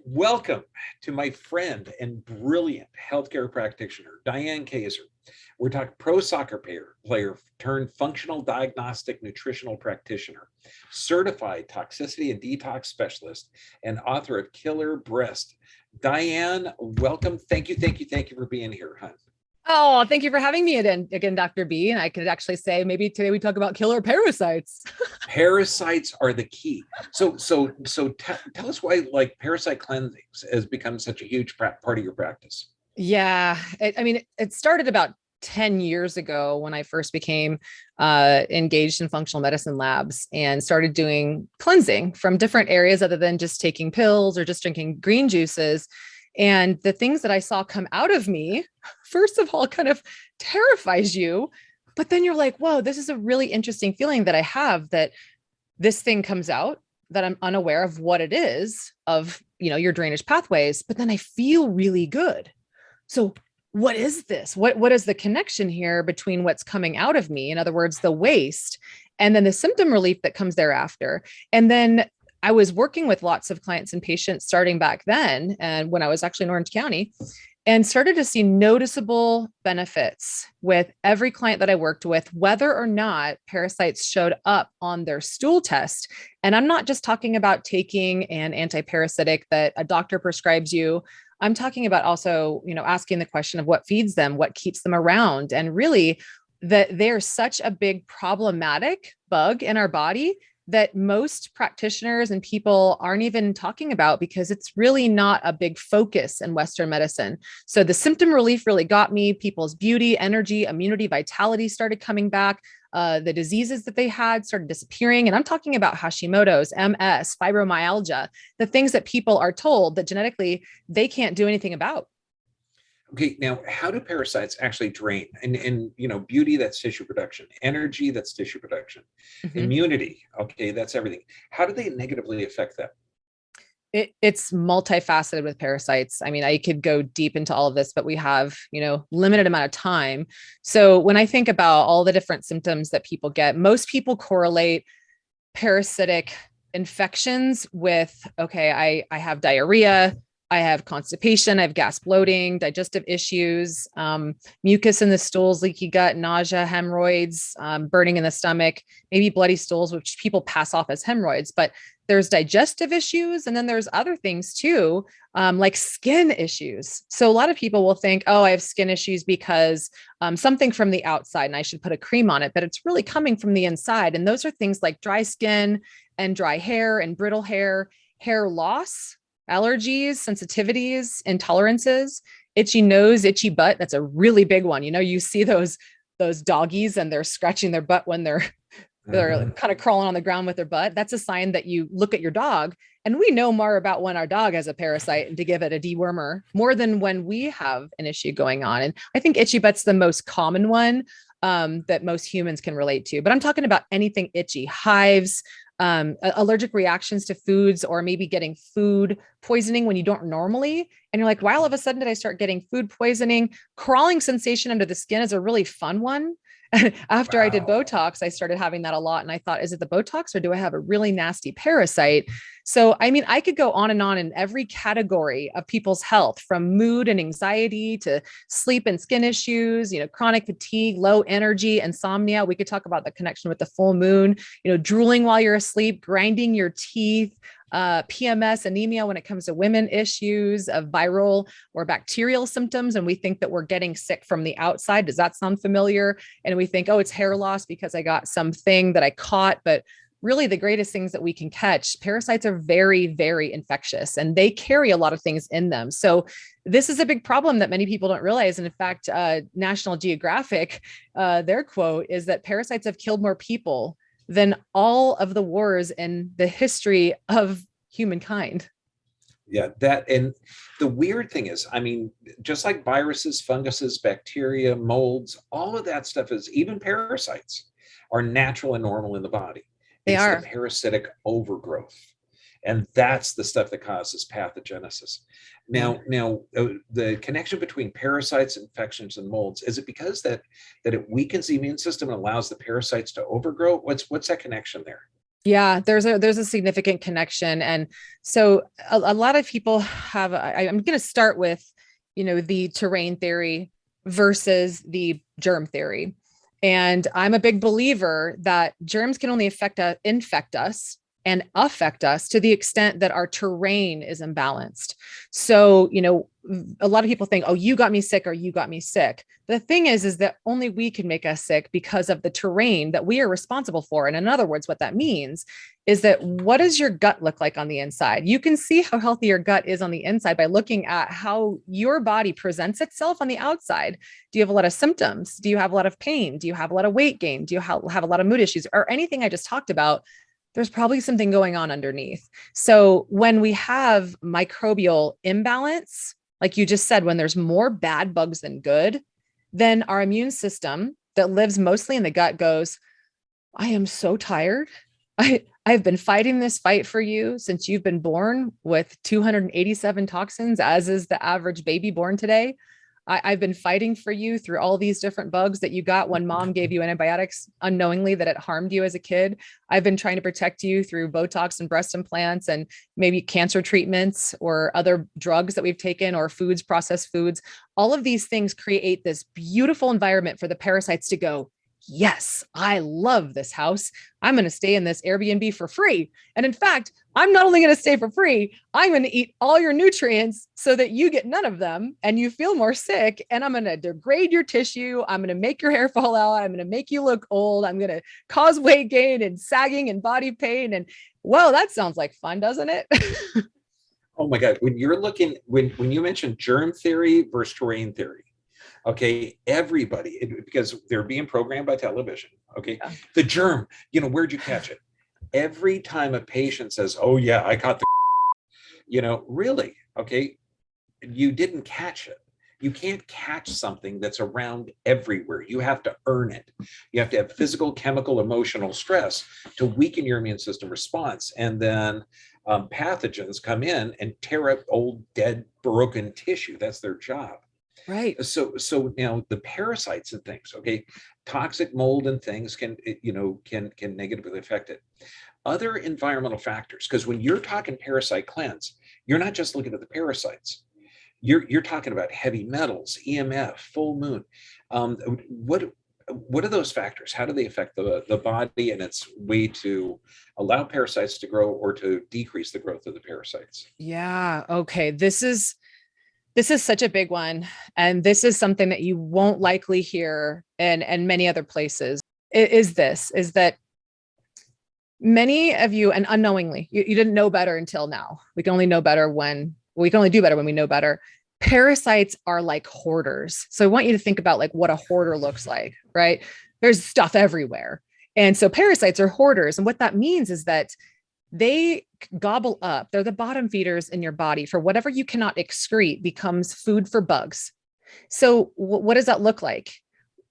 Welcome to my friend and brilliant healthcare practitioner, Diane Kazer. We're talking pro soccer player turned functional diagnostic nutritional practitioner, certified toxicity and detox specialist, and author of Killer Breast. Diane, welcome. Thank you for being here, hon. Oh, thank you for having me again, Dr. B. And I could actually say maybe today we talk about killer parasites. Parasites are the key. So tell us why like parasite cleansing has become such a huge part of your practice. Yeah, it started about 10 years ago when I first became engaged in functional medicine labs and started doing cleansing from different areas other than just taking pills or just drinking green juices. And the things that I saw come out of me, first of all, kind of terrifies you. But then you're like, whoa, this is a really interesting feeling that I have that this thing comes out that I'm unaware of what it is of, your drainage pathways, but then I feel really good. So what is this? What is the connection here between what's coming out of me? In other words, the waste, and then the symptom relief that comes thereafter. And then I was working with lots of clients and patients starting back then, and when I was actually in Orange County, and started to see noticeable benefits with every client that I worked with, whether or not parasites showed up on their stool test. And I'm not just talking about taking an antiparasitic that a doctor prescribes you. I'm talking about also, asking the question of what feeds them, what keeps them around, and really that they're such a big problematic bug in our body that most practitioners and people aren't even talking about because it's really not a big focus in Western medicine. So the symptom relief really got me. People's beauty, energy, immunity, vitality started coming back. The diseases that they had started disappearing. And I'm talking about Hashimoto's, MS, fibromyalgia, the things that people are told that genetically they can't do anything about. Okay, now how do parasites actually drain? And beauty, that's tissue production. Energy, that's tissue production. Mhm. Immunity, okay, that's everything. How do they negatively affect that? It's multifaceted with parasites. I mean, I could go deep into all of this, but we have, limited amount of time. So when I think about all the different symptoms that people get, most people correlate parasitic infections with, okay, I have diarrhea, I have constipation, I have gas bloating, digestive issues, mucus in the stools, leaky gut, nausea, hemorrhoids, burning in the stomach, maybe bloody stools, which people pass off as hemorrhoids. But there's digestive issues. And then there's other things too, like skin issues. So a lot of people will think, oh, I have skin issues because something from the outside and I should put a cream on it, but it's really coming from the inside. And those are things like dry skin and dry hair and brittle hair, hair loss, allergies, sensitivities, intolerances, itchy nose, itchy butt. That's a really big one. You see those doggies and they're scratching their butt when they're kind of crawling on the ground with their butt. That's a sign that you look at your dog, and we know more about when our dog has a parasite and to give it a dewormer more than when we have an issue going on. And I think itchy butt's the most common one that most humans can relate to, but I'm talking about anything itchy, hives, allergic reactions to foods, or maybe getting food poisoning when you don't normally. And you're like, why all of a sudden did I start getting food poisoning? Crawling sensation under the skin is a really fun one. After I did Wow. Botox, I started having that a lot. And I thought, is it the Botox or do I have a really nasty parasite? So, I mean, I could go on and on in every category of people's health, from mood and anxiety to sleep and skin issues, chronic fatigue, low energy, insomnia. We could talk about the connection with the full moon, drooling while you're asleep, grinding your teeth, PMS, anemia when it comes to women, issues of viral or bacterial symptoms. And we think that we're getting sick from the outside. Does that sound familiar? And we think, oh, it's hair loss because I got something that I caught. But really the greatest things that we can catch, parasites are very, very infectious and they carry a lot of things in them. So this is a big problem that many people don't realize. And in fact, National Geographic, their quote is that parasites have killed more people than all of the wars in the history of humankind. Yeah, that, and the weird thing is, I mean, just like viruses, funguses, bacteria, molds, all of that stuff is, even parasites are natural and normal in the body. They It's the are. parasitic overgrowth. And that's the stuff that causes pathogenesis. Yeah. Now, the connection between parasites, infections, and molds, is it because that it weakens the immune system and allows the parasites to overgrow? What's that connection there? Yeah, there's a significant connection. And so a lot of people have, I'm going to start with, the terrain theory versus the germ theory. And I'm a big believer that germs can only infect us and affect us to the extent that our terrain is imbalanced. So, a lot of people think, oh, you got me sick or you got me sick. The thing is that only we can make us sick because of the terrain that we are responsible for. And in other words, what that means is that what does your gut look like on the inside? You can see how healthy your gut is on the inside by looking at how your body presents itself on the outside. Do you have a lot of symptoms? Do you have a lot of pain? Do you have a lot of weight gain? Do you have a lot of mood issues or anything I just talked about? There's probably something going on underneath. So when we have microbial imbalance, like you just said, when there's more bad bugs than good, then our immune system that lives mostly in the gut goes, I am so tired. I've been fighting this fight for you since you've been born with 287 toxins, as is the average baby born today. I've been fighting for you through all these different bugs that you got when mom gave you antibiotics unknowingly that it harmed you as a kid. I've been trying to protect you through Botox and breast implants and maybe cancer treatments or other drugs that we've taken or foods, processed foods. All of these things create this beautiful environment for the parasites to go, yes, I love this house. I'm going to stay in this Airbnb for free. And in fact, I'm not only going to stay for free, I'm going to eat all your nutrients so that you get none of them and you feel more sick. And I'm going to degrade your tissue. I'm going to make your hair fall out. I'm going to make you look old. I'm going to cause weight gain and sagging and body pain. And well, that sounds like fun, doesn't it? Oh my God. When you're looking, when you mentioned germ theory versus terrain theory, okay, everybody, because they're being programmed by television. Okay, yeah. The germ, where'd you catch it? Every time a patient says, oh yeah, I caught the, really, okay, you didn't catch it. You can't catch something that's around everywhere. You have to earn it. You have to have physical, chemical, emotional stress to weaken your immune system response. And then pathogens come in and tear up old, dead, broken tissue. That's their job. Right. So now the parasites and things, okay, toxic mold and things can negatively affect it. Other environmental factors, because when you're talking parasite cleanse, you're not just looking at the parasites. You're talking about heavy metals, EMF, full moon. What are those factors? How do they affect the body and its way to allow parasites to grow or to decrease the growth of the parasites? Yeah. Okay. This is such a big one. And this is something that you won't likely hear in many other places is that many of you, and unknowingly, you didn't know better until now. We can only do better when we know better. Parasites are like hoarders. So I want you to think about like what a hoarder looks like, right? There's stuff everywhere. And so parasites are hoarders. And what that means is that they gobble up. They're the bottom feeders in your body for whatever you cannot excrete becomes food for bugs. So what does that look like?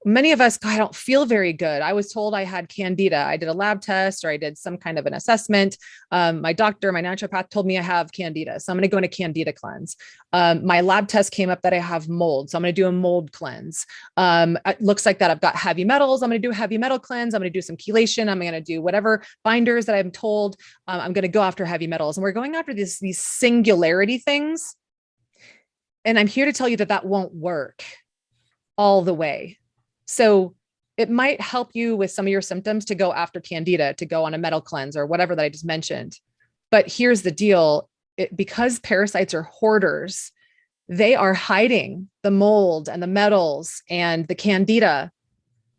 Many of us, I don't feel very good. I was told I had candida. I did a lab test or I did some kind of an assessment. My doctor, my naturopath told me I have candida. So I'm going to go on a candida cleanse. My lab test came up that I have mold. So I'm going to do a mold cleanse. It looks like that I've got heavy metals. I'm going to do a heavy metal cleanse. I'm going to do some chelation. I'm going to do whatever binders that I'm told. I'm going to go after heavy metals. And we're going after these singularity things. And I'm here to tell you that won't work all the way. So it might help you with some of your symptoms to go after candida, to go on a metal cleanse or whatever that I just mentioned. But here's the deal. Because parasites are hoarders, they are hiding the mold and the metals and the candida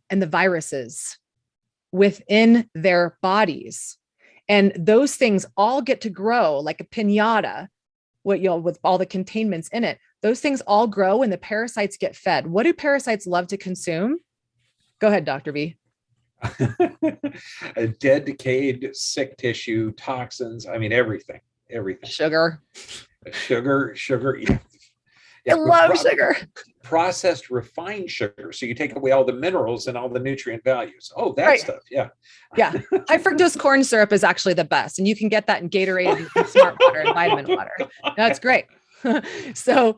and the viruses within their bodies. And those things all get to grow like a piñata, with all the containments in it. Those things all grow and the parasites get fed. What do parasites love to consume? Go ahead, Dr. B. A dead, decayed, sick tissue, toxins. I mean, everything. Sugar. Yeah. I love sugar. Processed, refined sugar. So you take away all the minerals and all the nutrient values. Oh, that right. stuff. Yeah. Yeah. High fructose corn syrup is actually the best. And you can get that in Gatorade and Smart Water and vitamin water. That's great. So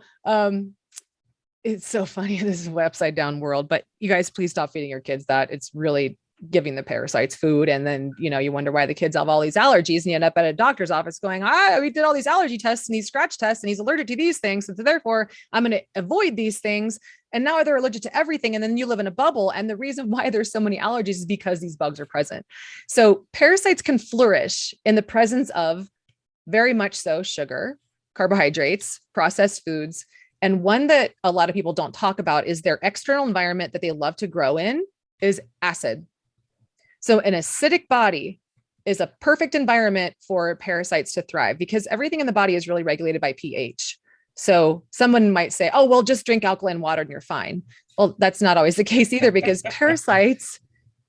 it's so funny. This is an upside down world, but you guys, please stop feeding your kids that. It's really giving the parasites food. And then, you wonder why the kids have all these allergies, and you end up at a doctor's office going, we did all these allergy tests and these scratch tests, and he's allergic to these things. So therefore I'm going to avoid these things. And now they're allergic to everything. And then you live in a bubble. And the reason why there's so many allergies is because these bugs are present. So parasites can flourish in the presence of very much so sugar, carbohydrates, processed foods. And one that a lot of people don't talk about is their external environment that they love to grow in is acid. So an acidic body is a perfect environment for parasites to thrive, because everything in the body is really regulated by pH. So someone might say, oh, well, just drink alkaline water and you're fine. Well, that's not always the case either, because parasites,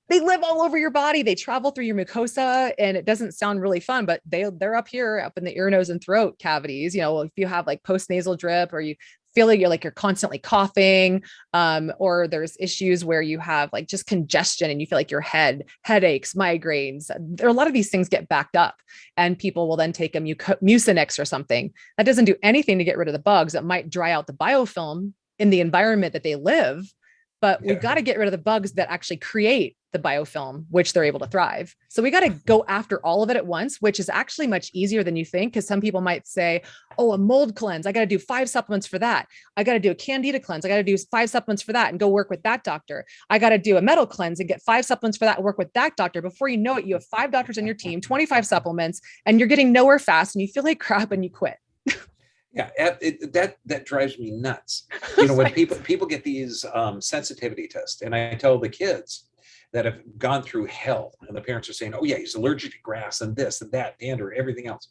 they live all over your body. They travel through your mucosa, and it doesn't sound really fun, but they're up here, up in the ear, nose, and throat cavities. If you have like postnasal drip, or you feel like you're constantly coughing, or there's issues where you have like just congestion and you feel like your headaches, migraines, there are a lot of these things get backed up, and people will then take a Mucinex or something. That doesn't do anything to get rid of the bugs. It might dry out the biofilm in the environment that they live, but we've got to get rid of the bugs that actually create the biofilm, which they're able to thrive. So we got to go after all of it at once, which is actually much easier than you think. Because some people might say, oh, a mold cleanse, I got to do 5 supplements for that. I got to do a candida cleanse, I got to do 5 supplements for that and go work with that doctor. I got to do a metal cleanse and get 5 supplements for that and work with that doctor. Before you know it, you have 5 doctors on your team, 25 supplements, and you're getting nowhere fast, and you feel like crap and you quit. Yeah, that drives me nuts. When Right. people get these sensitivity tests, and I tell the kids that have gone through hell, and the parents are saying, oh yeah, he's allergic to grass and this and that, dander, everything else.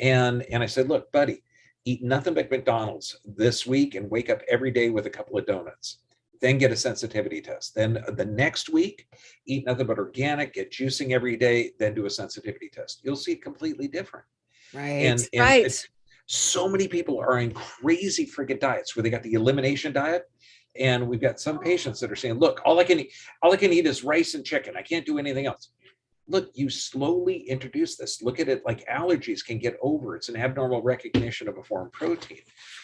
And I said, look, buddy, eat nothing but McDonald's this week and wake up every day with a couple of donuts. Then get a sensitivity test. Then the next week, eat nothing but organic, get juicing every day, then do a sensitivity test. You'll see it completely different. Right. And so many people are in crazy freaking diets where they got the elimination diet. And we've got some patients that are saying, look, all I can eat is rice and chicken. I can't do anything else. Look, you slowly introduce this. Look at it like allergies can get over. It's an abnormal recognition of a foreign protein.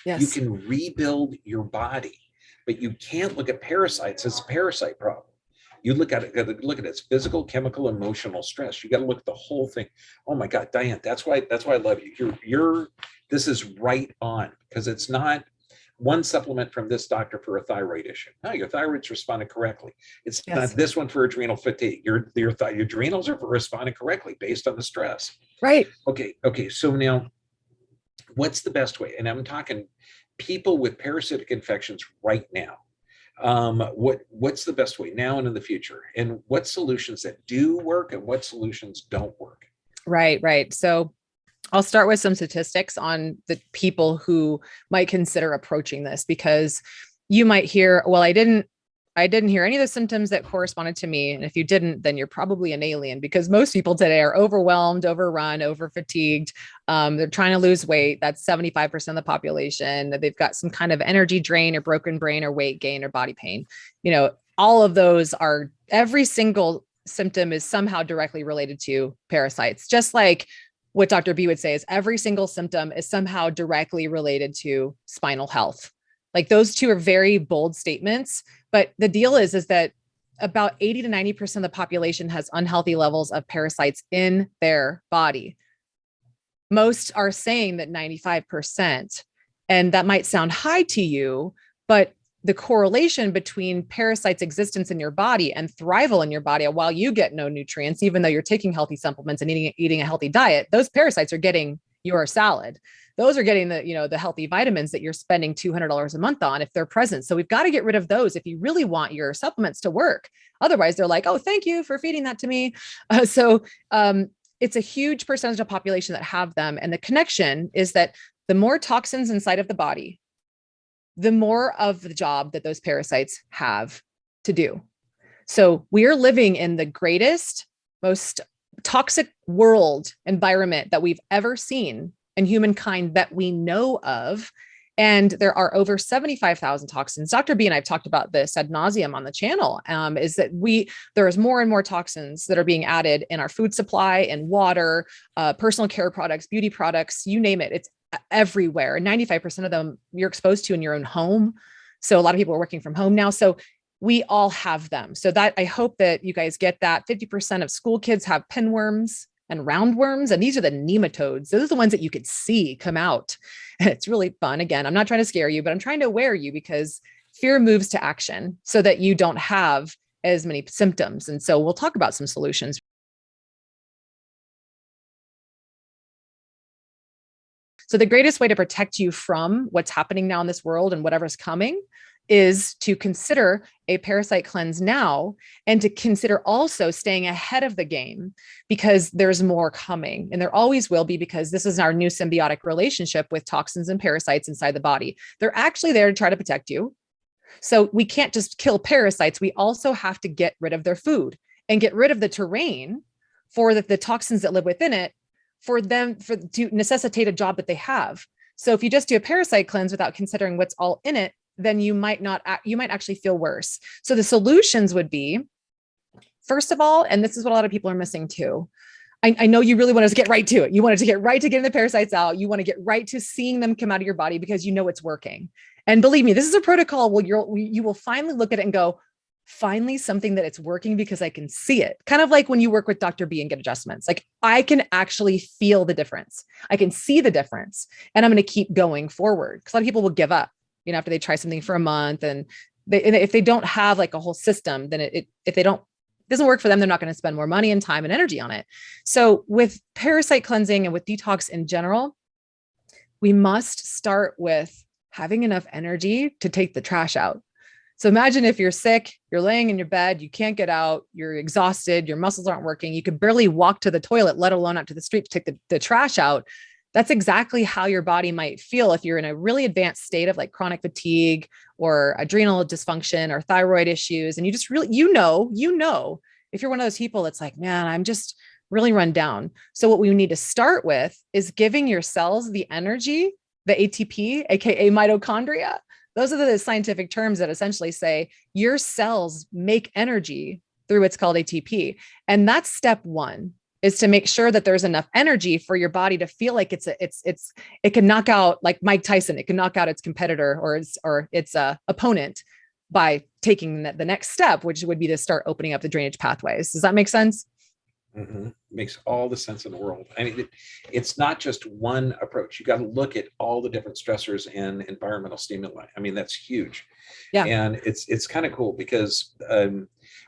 Yes. You can rebuild your body, but you can't look at parasites as a parasite problem. You look at its physical, chemical, emotional stress. You got to look at the whole thing. Oh my God, Diane, that's why I love you. This is right on, because it's not one supplement from this doctor for a thyroid issue. No, your thyroid's responding correctly. It's not this one for adrenal fatigue. Your adrenals are for responding correctly based on the stress. Right. Okay. So now, what's the best way? And I'm talking people with parasitic infections right now. What's the best way now and in the future? And what solutions that do work and what solutions don't work? Right. So I'll start with some statistics on the people who might consider approaching this, because you might hear, well, I didn't hear any of the symptoms that corresponded to me. And if you didn't, then you're probably an alien, because most people today are overwhelmed, overrun, over fatigued. They're trying to lose weight. That's 75% of the population. They've got some kind of energy drain or broken brain or weight gain or body pain. All of those are, every single symptom is somehow directly related to parasites. Just like what Dr. B would say is every single symptom is somehow directly related to spinal health. Like, those two are very bold statements, but the deal is that about 80 to 90% of the population has unhealthy levels of parasites in their body. Most are saying that 95%, and that might sound high to you, but the correlation between parasites' existence in your body and thrival in your body, while you get no nutrients, even though you're taking healthy supplements and eating a healthy diet, those parasites are getting your salad. Those are getting the healthy vitamins that you're spending $200 a month on if they're present. So we've got to get rid of those if you really want your supplements to work. Otherwise, they're like, oh, thank you for feeding that to me. It's a huge percentage of the population that have them. And the connection is that the more toxins inside of the body, the more of the job that those parasites have to do. So we are living in the greatest, most toxic world environment that we've ever seen in humankind that we know of. And there are over 75,000 toxins. Dr. B and I have talked about this ad nauseum on the channel, is that there is more and more toxins that are being added in our food supply and water, personal care products, beauty products, you name it. It's everywhere. And 95% of them you're exposed to in your own home. So a lot of people are working from home now. So we all have them. So that I hope that you guys get that. 50% of school kids have pinworms and roundworms, and these are the nematodes. Those are the ones that you could see come out. And it's really fun. Again, I'm not trying to scare you, but I'm trying to aware you, because fear moves to action so that you don't have as many symptoms. And so we'll talk about some solutions. So the greatest way to protect you from what's happening now in this world and whatever's coming is to consider a parasite cleanse now, and to consider also staying ahead of the game, because there's more coming, and there always will be, because this is our new symbiotic relationship with toxins and parasites inside the body. They're actually there to try to protect you. So we can't just kill parasites. We also have to get rid of their food and get rid of the terrain for the toxins that live within it, for them to necessitate a job that they have. So if you just do a parasite cleanse without considering what's all in it, then you might actually feel worse. So the solutions would be, first of all, and this is what a lot of people are missing too. I know you really want to get right to it. You wanted to get right to getting the parasites out. You want to get right to seeing them come out of your body, because you know it's working. And believe me, this is a protocol where you will finally look at it and go, finally something that it's working, because I can see it. Kind of like when you work with Dr. B and get adjustments. Like, I can actually feel the difference. I can see the difference, and I'm going to keep going forward. Because a lot of people will give up, after they try something for a month, and if they don't have like a whole system, then it doesn't work for them, they're not going to spend more money and time and energy on it. So with parasite cleansing and with detox in general, we must start with having enough energy to take the trash out. So imagine if you're sick, you're laying in your bed, you can't get out, you're exhausted, your muscles aren't working, you could barely walk to the toilet, let alone out to the street to take the trash out. That's exactly how your body might feel if you're in a really advanced state of like chronic fatigue or adrenal dysfunction or thyroid issues. And you just really, if you're one of those people that's like, man, I'm just really run down. So what we need to start with is giving your cells the energy, the ATP, AKA mitochondria. Those are the scientific terms that essentially say your cells make energy through what's called ATP. And that's step one, is to make sure that there's enough energy for your body to feel like it can knock out, like Mike Tyson, it can knock out its competitor or its opponent by taking the next step, which would be to start opening up the drainage pathways. Does that make sense? Mm-hmm. Makes all the sense in the world. I mean, it's not just one approach. You got to look at all the different stressors and environmental stimuli. I mean, that's huge. Yeah. And it's kind of cool, because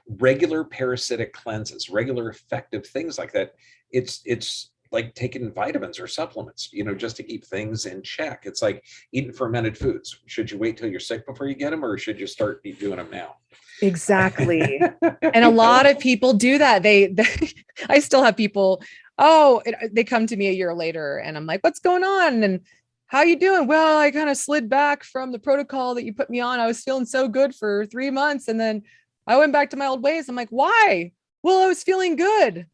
regular parasitic cleanses, regular effective things like that, it's like taking vitamins or supplements, just to keep things in check. It's like eating fermented foods. Should you wait till you're sick before you get them, or should you start doing them now? Exactly. And a lot of people do that. I still have people, they come to me a year later and I'm like, what's going on? And how you doing? Well, I kind of slid back from the protocol that you put me on. I was feeling so good for 3 months. And then I went back to my old ways. I'm like, why? Well, I was feeling good.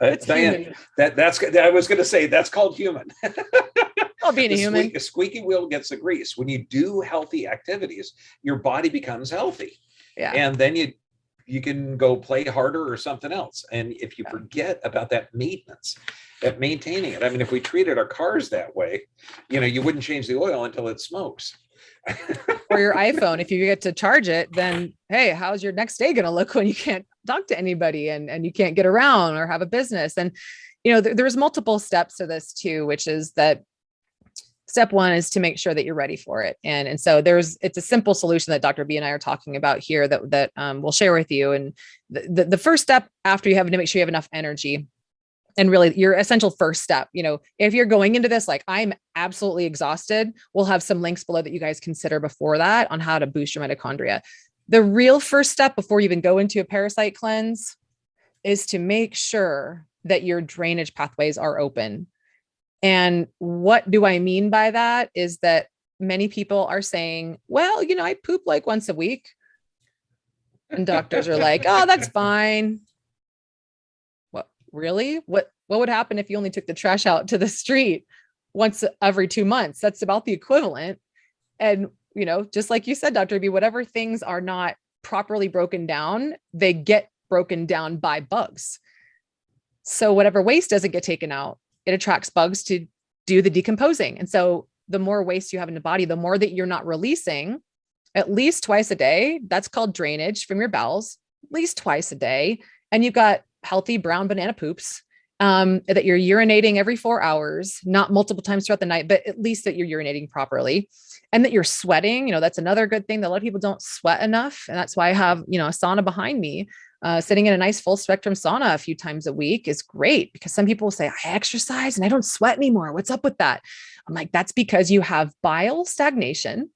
It's Diane, I was going to say, that's called human. Well, being a human. A squeaky wheel gets the grease. When you do healthy activities, your body becomes healthy. Yeah. And then you can go play harder or something else. And if you forget about that maintenance, that maintaining it, I mean, if we treated our cars that way, you wouldn't change the oil until it smokes. Or your iPhone, if you get to charge it, then hey, how's your next day going to look when you can't talk to anybody and you can't get around or have a business? And there's multiple steps to this too, which is that step one is to make sure that you're ready for it. And so it's a simple solution that Dr. B and I are talking about here that we'll share with you. And the first step, after you have to make sure you have enough energy, and really your essential first step, if you're going into this, like I'm absolutely exhausted, we'll have some links below that you guys consider before that on how to boost your mitochondria. The real first step before you even go into a parasite cleanse is to make sure that your drainage pathways are open. And what do I mean by that is that many people are saying, well, I poop like once a week. And doctors are like, oh, that's fine. What, really? What would happen if you only took the trash out to the street once every 2 months? That's about the equivalent. And, just like you said, Dr. B, whatever things are not properly broken down, they get broken down by bugs. So whatever waste doesn't get taken out, it attracts bugs to do the decomposing. And so the more waste you have in the body, the more that you're not releasing, at least twice a day. That's called drainage from your bowels, at least twice a day. And you've got healthy brown banana poops that you're urinating every 4 hours, not multiple times throughout the night, but at least that you're urinating properly, and that you're sweating. That's another good thing that a lot of people don't sweat enough. And that's why I have, a sauna behind me. Sitting in a nice full spectrum sauna a few times a week is great, because some people say, I exercise and I don't sweat anymore. What's up with that? I'm like, that's because you have bile stagnation.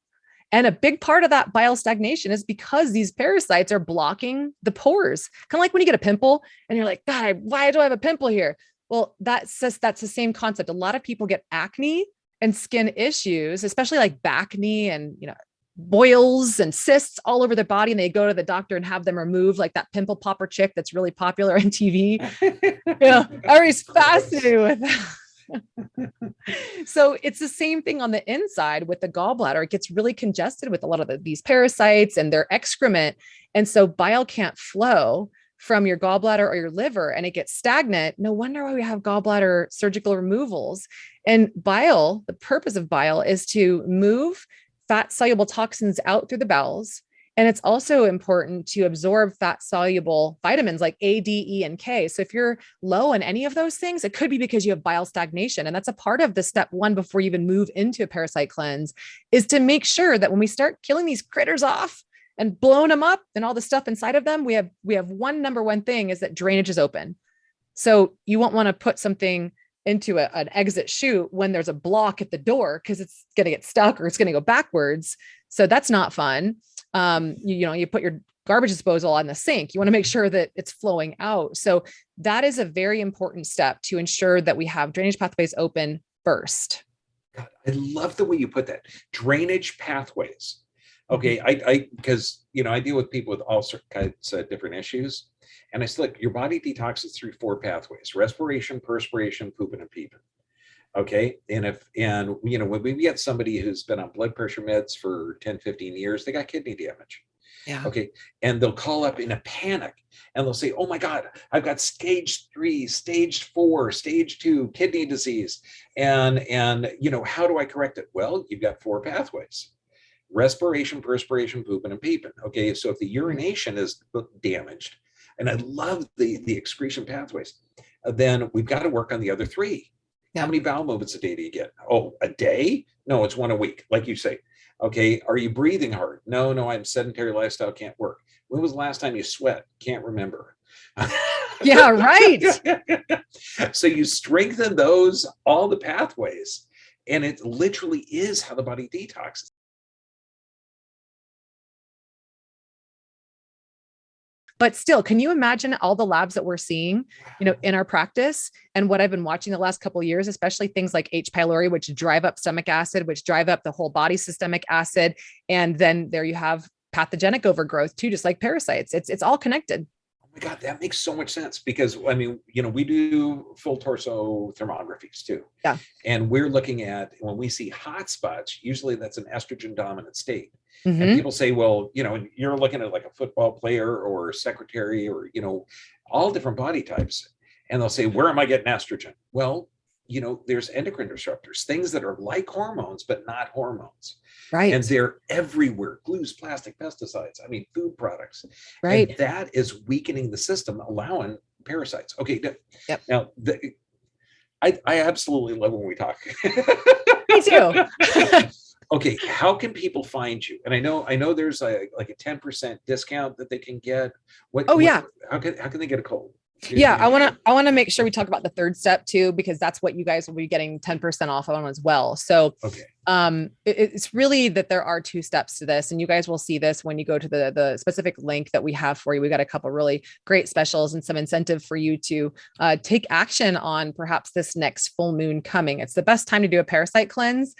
And a big part of that bile stagnation is because these parasites are blocking the pores. Kind of like when you get a pimple and you're like, God, why do I have a pimple here? Well, that's the same concept. A lot of people get acne and skin issues, especially like back knee and, boils and cysts all over their body. And they go to the doctor and have them remove, like that pimple popper chick that's really popular on TV. Everybody's fascinated with that. So it's the same thing on the inside with the gallbladder. It gets really congested with a lot of these parasites and their excrement. And so bile can't flow from your gallbladder or your liver, and it gets stagnant. No wonder why we have gallbladder surgical removals. And bile, the purpose of bile is to move fat soluble toxins out through the bowels. And it's also important to absorb fat soluble vitamins like A, D, E, and K. So if you're low on any of those things, it could be because you have bile stagnation. And that's a part of the step one before you even move into a parasite cleanse, is to make sure that when we start killing these critters off and blowing them up and all the stuff inside of them, we have number one thing is that drainage is open. So you won't want to put something into an exit chute when there's a block at the door, because it's going to get stuck or it's going to go backwards. So that's not fun. You put your garbage disposal on the sink. You want to make sure that it's flowing out. So that is a very important step to ensure that we have drainage pathways open first. God, I love the way you put that. Drainage pathways. Okay. Because I deal with people with all sorts of different issues. And I said, look, your body detoxes through 4 pathways: respiration, perspiration, pooping, and peeping. Okay. And when we get somebody who's been on blood pressure meds for 10, 15 years, they got kidney damage. Yeah. Okay. And they'll call up in a panic and they'll say, oh my God, I've got stage 3, stage 4, stage 2 kidney disease. And how do I correct it? Well, you've got 4 pathways: respiration, perspiration, pooping, and peeping. Okay. So if the urination is damaged, and I love the excretion pathways, then we've got to work on the other 3. Yeah. How many bowel movements a day do you get? Oh, a day? No, it's 1 a week, like you say. Okay, are you breathing hard? No, I'm sedentary lifestyle, can't work. When was the last time you sweat? Can't remember. Yeah, right. So you strengthen all the pathways, and it literally is how the body detoxes. But still, can you imagine all the labs that we're seeing, in our practice, and what I've been watching the last couple of years, especially things like H. pylori, which drive up stomach acid, which drive up the whole body systemic acid. And then there you have pathogenic overgrowth too, just like parasites. It's all connected. Oh my God, that makes so much sense, because we do full torso thermographies too. Yeah. And we're looking at, when we see hot spots, usually that's an estrogen dominant state. Mm-hmm. And people say, well, you're looking at like a football player or secretary or, all different body types. And they'll say, where am I getting estrogen? Well, there's endocrine disruptors, things that are like hormones, but not hormones. Right. And they're everywhere: glues, plastic, pesticides, food products. Right. And that is weakening the system, allowing parasites. Okay. Yep. Now, I absolutely love when we talk. Me too. Okay, how can people find you? And I know there's like a 10% discount that they can get. Yeah. How can they get a code? Yeah, I want to make sure we talk about the third step too, because that's what you guys will be getting 10% off on as well. So okay. It's really that there are 2 steps to this, and you guys will see this when you go to the specific link that we have for you. We got a couple really great specials and some incentive for you to take action on perhaps this next full moon coming. It's the best time to do a parasite cleanse.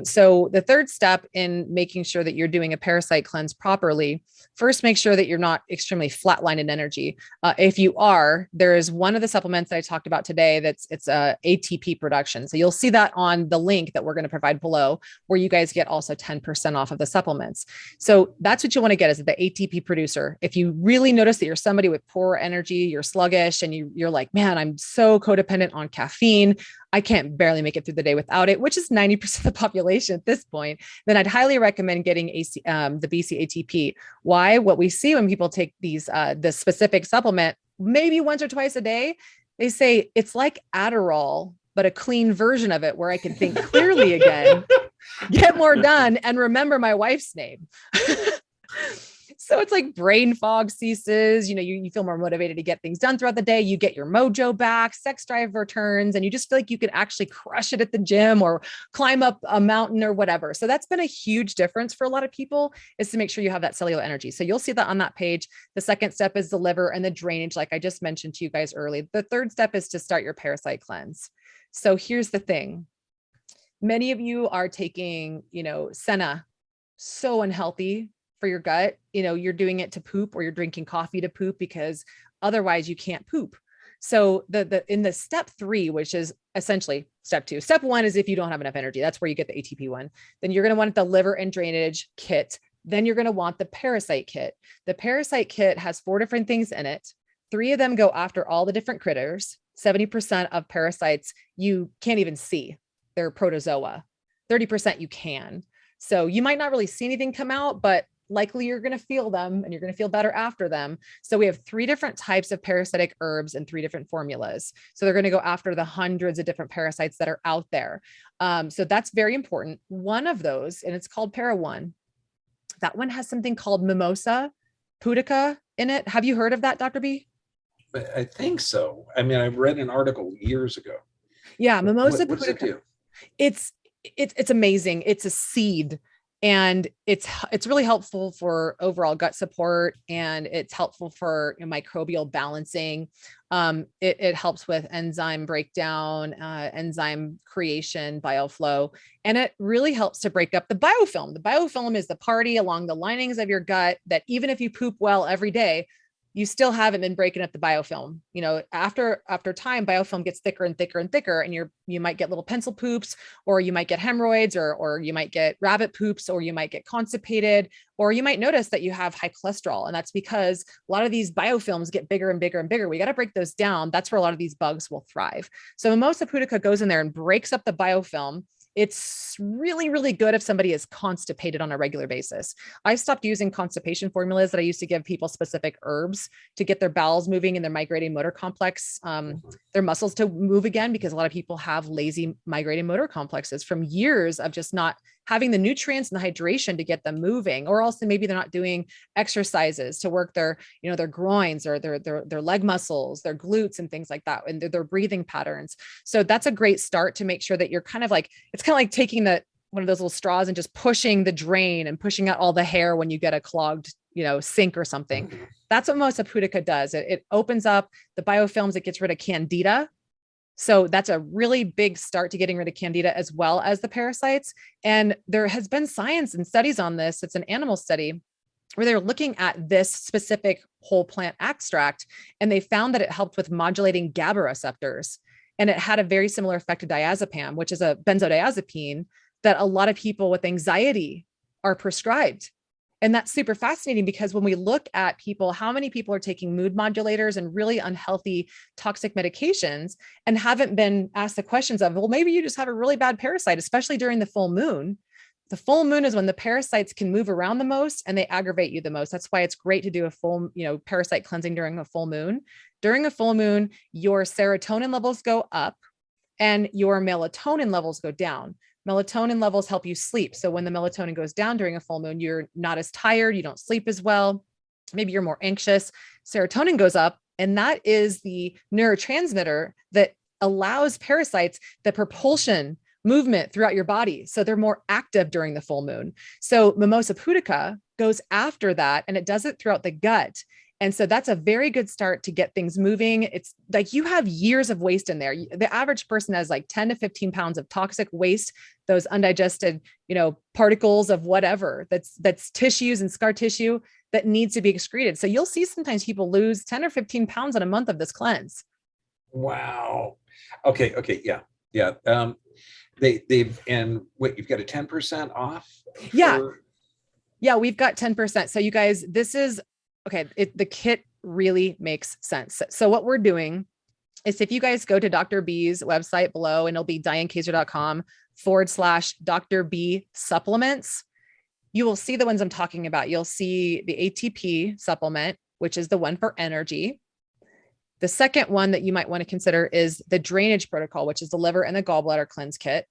So the third step in making sure that you're doing a parasite cleanse properly, first, make sure that you're not extremely flatlined in energy. If you are, there is one of the supplements that I talked about today it's ATP production. So you'll see that on the link that we're going to provide below. Flow, where you guys get also 10% off of the supplements. So that's what you want to get, is the ATP producer. If you really notice that you're somebody with poor energy, you're sluggish, and you're like, man, I'm so codependent on caffeine, I can't barely make it through the day without it, which is 90% of the population at this point, then I'd highly recommend getting the BC ATP. Why? What we see when people take this specific supplement, maybe once or twice a day, they say it's like Adderall, but a clean version of it, where I can think clearly again, get more done, and remember my wife's name. So it's like brain fog ceases, you feel more motivated to get things done throughout the day. You get your mojo back, sex drive returns, and you just feel like you can actually crush it at the gym or climb up a mountain or whatever. So that's been a huge difference for a lot of people, is to make sure you have that cellular energy. So you'll see that on that page. The second step is the liver and the drainage, like I just mentioned to you guys early. The third step is to start your parasite cleanse. So here's the thing. Many of you are taking, senna, so unhealthy for your gut. You're doing it to poop, or you're drinking coffee to poop, because otherwise you can't poop. So in the step 3, which is essentially step 2, step 1 is if you don't have enough energy, that's where you get the ATP one. Then you're going to want the liver and drainage kit. Then you're going to want the parasite kit. The parasite kit has 4 different things in it. 3 of them go after all the different critters. 70% of parasites you can't even see. They're protozoa. 30% you can. So you might not really see anything come out, but likely you're going to feel them, and you're going to feel better after them. So we have 3 different types of parasitic herbs and 3 different formulas. So they're going to go after the hundreds of different parasites that are out there. So that's very important. One of those, and it's called Para 1. That one has something called Mimosa pudica in it. Have you heard of that, Dr. B? I think so. I mean, I read an article years ago. Yeah, Mimosa What does it pudica. do? It's amazing. It's a seed, and it's really helpful for overall gut support, and it's helpful for microbial balancing. It helps with enzyme breakdown, enzyme creation, bioflow, and it really helps to break up the biofilm. The biofilm is the party along the linings of your gut that even if you poop well every day, you still haven't been breaking up the biofilm. After time, biofilm gets thicker and thicker and thicker, and you might get little pencil poops, or you might get hemorrhoids, or you might get rabbit poops, or you might get constipated, or you might notice that you have high cholesterol. And that's because a lot of these biofilms get bigger and bigger and bigger. We got to break those down. That's where a lot of these bugs will thrive. So Mimosa pudica goes in there and breaks up the biofilm. It's really, really good if somebody is constipated on a regular basis. I stopped using constipation formulas that I used to give people specific herbs to get their bowels moving and their migrating motor complex, their muscles to move again, because a lot of people have lazy migrating motor complexes from years of just not having the nutrients and the hydration to get them moving, or also maybe they're not doing exercises to work their groins or their leg muscles, their glutes and things like that, and their breathing patterns. So that's a great start to make sure that you're it's kind of like taking one of those little straws and just pushing the drain and pushing out all the hair when you get a clogged, sink or something. That's what Mimosa pudica does. It opens up the biofilms. It gets rid of candida. So that's a really big start to getting rid of candida, as well as the parasites. And there has been science and studies on this. It's an animal study where they're looking at this specific whole plant extract, and they found that it helped with modulating GABA receptors. And it had a very similar effect to diazepam, which is a benzodiazepine that a lot of people with anxiety are prescribed. And that's super fascinating, because when we look at people, how many people are taking mood modulators and really unhealthy toxic medications and haven't been asked the questions of, well, maybe you just have a really bad parasite, especially during the full moon. The full moon is when the parasites can move around the most and they aggravate you the most. That's why it's great to do a full, parasite cleansing during a full moon. During a full moon, your serotonin levels go up and your melatonin levels go down. Melatonin levels help you sleep. So when the melatonin goes down during a full moon, you're not as tired, you don't sleep as well. Maybe you're more anxious. Serotonin goes up, and that is the neurotransmitter that allows parasites the propulsion movement throughout your body. So they're more active during the full moon. So Mimosa pudica goes after that, and it does it throughout the gut. And so that's a very good start to get things moving. It's like you have years of waste in there. The average person has like 10 to 15 pounds of toxic waste, those undigested, particles of whatever that's tissues and scar tissue that needs to be excreted. So you'll see sometimes people lose 10 or 15 pounds in a month of this cleanse. Wow. Okay. Yeah. Yeah. They've, and what, you've got a 10% off? Yeah. Yeah, we've got 10%. So you guys, this is, okay, the kit really makes sense. So what we're doing is if you guys go to Dr. B's website below, and it'll be dianekazer.com/Dr. B supplements, you will see the ones I'm talking about. You'll see the ATP supplement, which is the one for energy. The second one that you might want to consider is the drainage protocol, which is the liver and the gallbladder cleanse kit.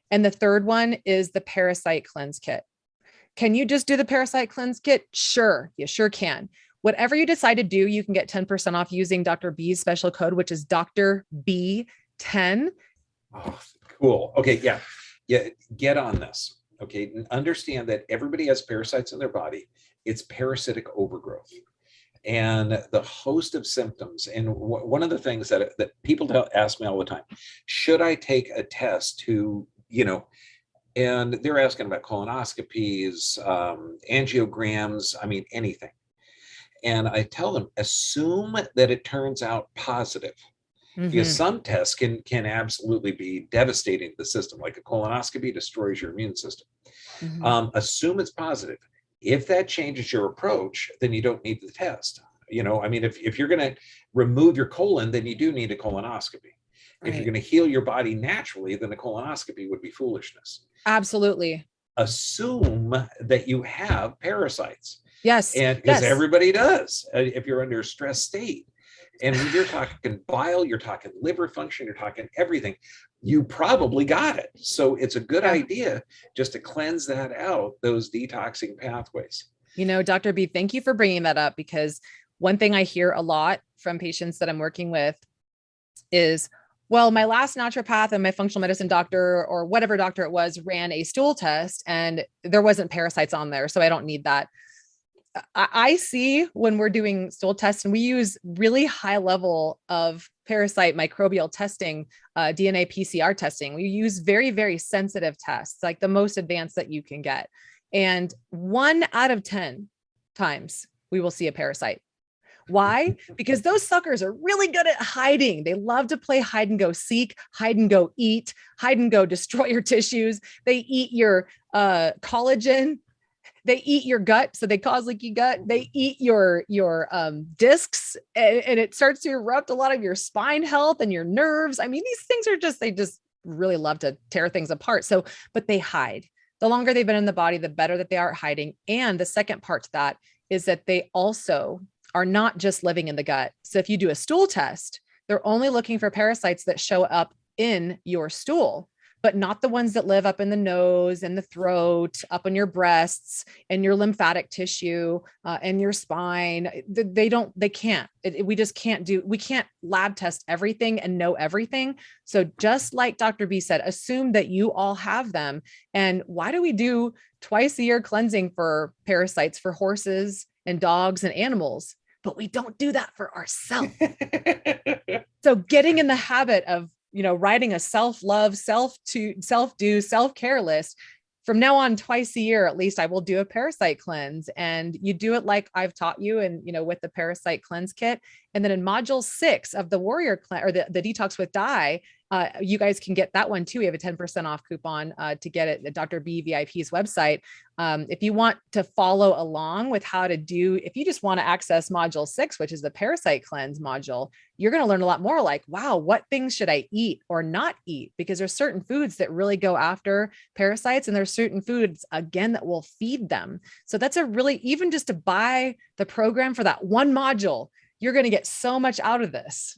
And the third one is the parasite cleanse kit. Can you just do the parasite cleanse kit? Sure, you sure can. Whatever you decide to do, you can get 10% off using Dr. B's special code, which is Dr. B10. Oh, cool. Okay. Yeah. Yeah. Get on this. Okay. And understand that everybody has parasites in their body. It's parasitic overgrowth. And the host of symptoms. And one of the things that people ask me all the time, should I take a test to, and they're asking about colonoscopies, angiograms, I mean, anything. And I tell them, assume that it turns out positive. Because some tests can absolutely be devastating to the system, like a colonoscopy destroys your immune system. Assume it's positive. If that changes your approach, then you don't need the test. I mean, if you're going to remove your colon, then you do need a colonoscopy. If you're going to heal your body naturally, then a colonoscopy would be foolishness. Absolutely. Assume that you have parasites. Yes. And because everybody does, if you're under a stress state. And when you're talking bile, you're talking liver function, you're talking everything, you probably got it. So it's a good idea just to cleanse that out, those detoxing pathways. Dr. B, thank you for bringing that up, because one thing I hear a lot from patients that I'm working with is, well, my last naturopath and my functional medicine doctor or whatever doctor it was ran a stool test and there wasn't parasites on there, so I don't need that. I see when we're doing stool tests, and we use really high level of parasite microbial testing, DNA PCR testing. We use very, very sensitive tests, like the most advanced that you can get. And 1 out of 10 times we will see a parasite. Why? Because those suckers are really good at hiding. They love to play hide and go seek, hide and go eat, hide and go destroy your tissues. They eat your collagen. They eat your gut, so they cause leaky gut. They eat your discs, and it starts to erupt a lot of your spine health and your nerves. I mean, these things are they just really love to tear things apart. So, but they hide. The longer they've been in the body, the better that they are at hiding. And the second part to that is that they also are not just living in the gut. So if you do a stool test, they're only looking for parasites that show up in your stool, but not the ones that live up in the nose and the throat, up on your breasts and your lymphatic tissue and your spine. They can't, we just can't we can't lab test everything and know everything. So just like Dr. B said, assume that you all have them. And why do we do twice a year cleansing for parasites for horses and dogs and animals, but we don't do that for ourselves? So getting in the habit of writing a self-love, self-do, self-care list. From now on, twice a year, at least, I will do a parasite cleanse, and you do it like I've taught you, and with the parasite cleanse kit. And then in module 6 of the warrior or the detox with Di, you guys can get that one too. We have a 10% off coupon to get it at Dr. B VIP's website. If you want to follow along with how to do, if you just want to access module 6, which is the parasite cleanse module, you're going to learn a lot more, like, wow, what things should I eat or not eat? Because there's certain foods that really go after parasites, and there's certain foods, again, that will feed them. So that's even just to buy the program for that one module, you're going to get so much out of this.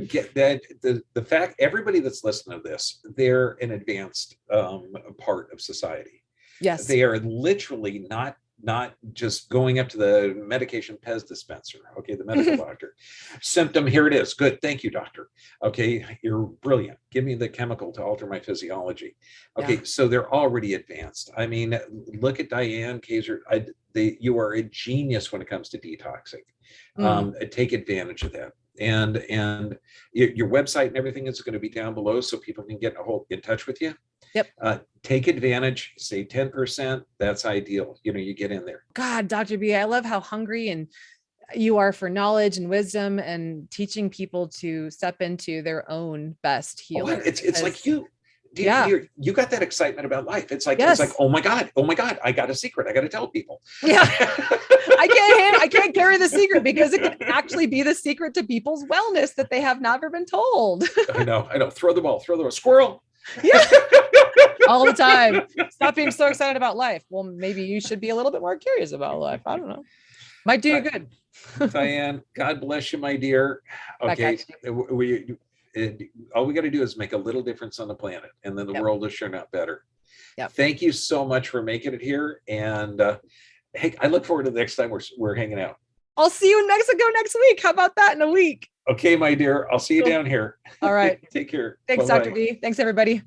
Get that the fact everybody that's listening to this, they're an advanced part of society. Yes, they are literally not just going up to the medication Pez dispenser. Okay, the medical doctor. Symptom, here it is. Good, thank you, doctor. Okay, you're brilliant. Give me the chemical to alter my physiology. Okay, so they're already advanced. I mean, look at Diane Kazer. You are a genius when it comes to detoxing. Take advantage of that. And your website and everything is going to be down below, so people can get in touch with you. Yep. Take advantage, save 10%. That's ideal. You get in there. God, Dr. B, I love how hungry and you are for knowledge and wisdom and teaching people to step into their own best healer. It's like you. Yeah. You got that excitement about life. It's like, Yes. oh my God, I got a secret. I got to tell people. Yeah. I can't carry the secret because it can actually be the secret to people's wellness that they have never been told. I know. Throw the ball, squirrel. Yeah. All the time. Stop being so excited about life. Well, maybe you should be a little bit more curious about life. I don't know. Might do you good. Diane, God bless you, my dear. Okay. All we got to do is make a little difference on the planet, and then the world will turn out better. Thank you so much for making it here. And hey, I look forward to the next time we're hanging out. I'll see you in Mexico next week. How about that in a week? Okay, my dear. I'll see you down here. All right. Take care. Thanks, Bye-bye. Dr. B. Thanks, everybody.